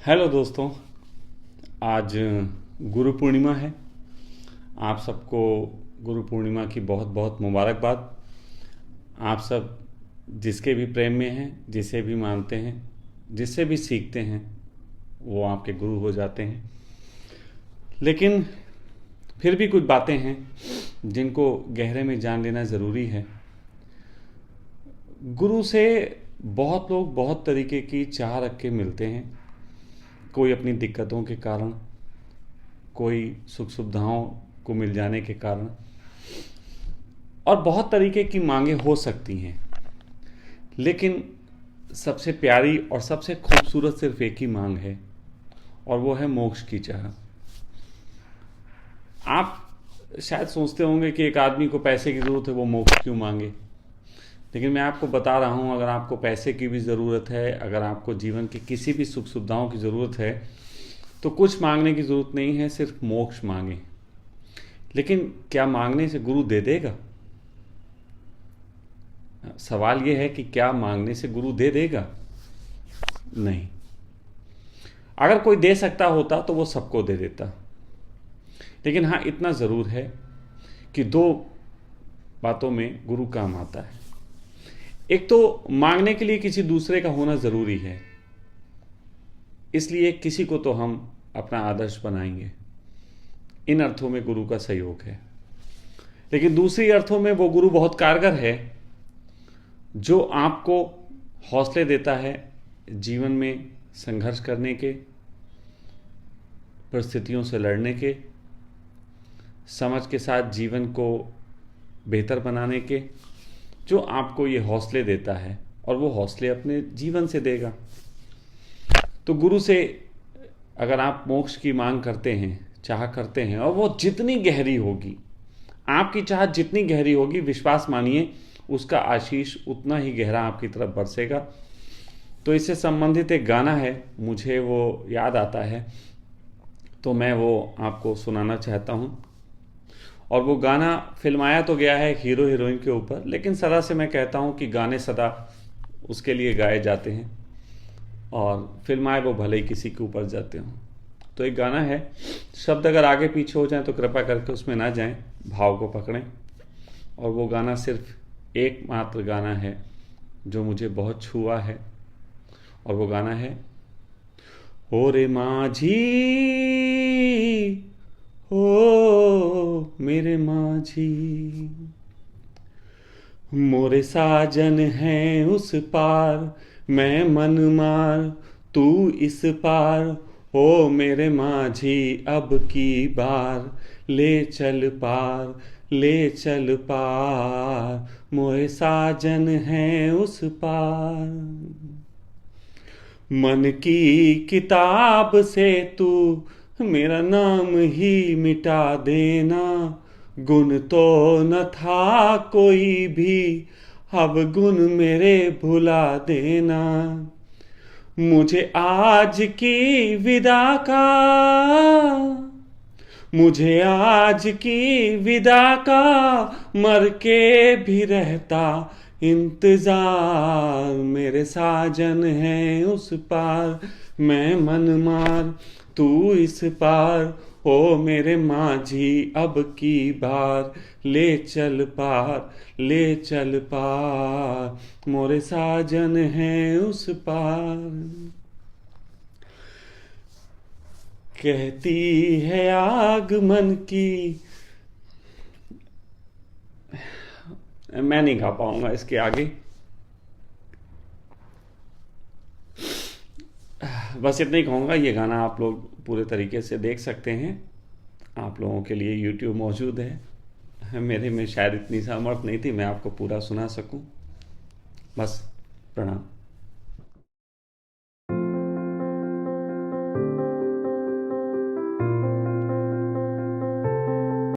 Hello दोस्तों। आज गुरु पूर्णिमा है। आप सबको गुरु पूर्णिमा की बहुत बहुत मुबारकबाद। आप सब जिसके भी प्रेम में हैं, जिसे भी मानते हैं, जिससे भी सीखते हैं, वो आपके गुरु हो जाते हैं। लेकिन फिर भी कुछ बातें हैं जिनको गहरे में जान लेना ज़रूरी है। गुरु से बहुत लोग बहुत तरीके की चाह रख के मिलते हैं। कोई अपनी दिक्कतों के कारण, कोई सुख सुविधाओं को मिल जाने के कारण, और बहुत तरीके की मांगें हो सकती हैं। लेकिन सबसे प्यारी और सबसे खूबसूरत सिर्फ एक ही मांग है, और वो है मोक्ष की चाह। आप शायद सोचते होंगे कि एक आदमी को पैसे की ज़रूरत है, वो मोक्ष क्यों मांगे। लेकिन मैं आपको बता रहा हूँ, अगर आपको पैसे की भी ज़रूरत है, अगर आपको जीवन की किसी भी सुख सुविधाओं की ज़रूरत है, तो कुछ मांगने की ज़रूरत नहीं है, सिर्फ मोक्ष मांगे। लेकिन क्या मांगने से गुरु दे देगा? सवाल यह है कि क्या मांगने से गुरु दे देगा? नहीं। अगर कोई दे सकता होता तो वो सबको दे देता। लेकिन हाँ, इतना ज़रूर है कि दो बातों में गुरु काम आता है। एक तो मांगने के लिए किसी दूसरे का होना ज़रूरी है, इसलिए किसी को तो हम अपना आदर्श बनाएंगे। इन अर्थों में गुरु का सहयोग है। लेकिन दूसरी अर्थों में वो गुरु बहुत कारगर है, जो आपको हौसले देता है जीवन में संघर्ष करने के, परिस्थितियों से लड़ने के, समझ के साथ जीवन को बेहतर बनाने के, जो आपको ये हौसले देता है, और वो हौसले अपने जीवन से देगा। तो गुरु से अगर आप मोक्ष की मांग करते हैं, चाह करते हैं, और वो जितनी गहरी होगी, आपकी चाह जितनी गहरी होगी, विश्वास मानिए उसका आशीष उतना ही गहरा आपकी तरफ बरसेगा। तो इससे संबंधित एक गाना है, मुझे वो याद आता है, तो मैं वो आपको सुनाना चाहता हूँ। और वो गाना फिल्माया तो गया है हीरो हीरोइन के ऊपर, लेकिन सदा से मैं कहता हूँ कि गाने सदा उसके लिए गाए जाते हैं, और फिल्माए वो भले ही किसी के ऊपर जाते हों। तो एक गाना है, शब्द अगर आगे पीछे हो जाएं तो कृपया करके उसमें ना जाएं, भाव को पकड़ें। और वो गाना सिर्फ एकमात्र गाना है जो मुझे बहुत छुआ है, और वो गाना है, ओ रे माझी, ओ मेरे माझी, मोरे साजन हैं उस पार, मैं मन मार तू इस पार, ओ मेरे माझी अब की बार, ले चल पार, ले चल पार, मोरे साजन हैं उस पार। मन की किताब से तू मेरा नाम ही मिटा देना, गुण तो न था कोई भी, अब गुण मेरे भुला देना। मुझे आज की विदा का, मुझे आज की विदा का, मर के भी रहता इंतजार, मेरे साजन हैं उस पार, मैं मन मार तू इस पार, ओ मेरे माझी अब की बार, ले चल पार, ले चल पार, मोरे साजन हैं उस पार। कहती है आग मन की, मैं नहीं गा पाऊंगा इसके आगे, बस इतना ही कहूँगा। ये गाना आप लोग पूरे तरीके से देख सकते हैं, आप लोगों के लिए YouTube मौजूद है। मेरे में शायद इतनी सामर्थ नहीं थी मैं आपको पूरा सुना सकूं। बस, प्रणाम।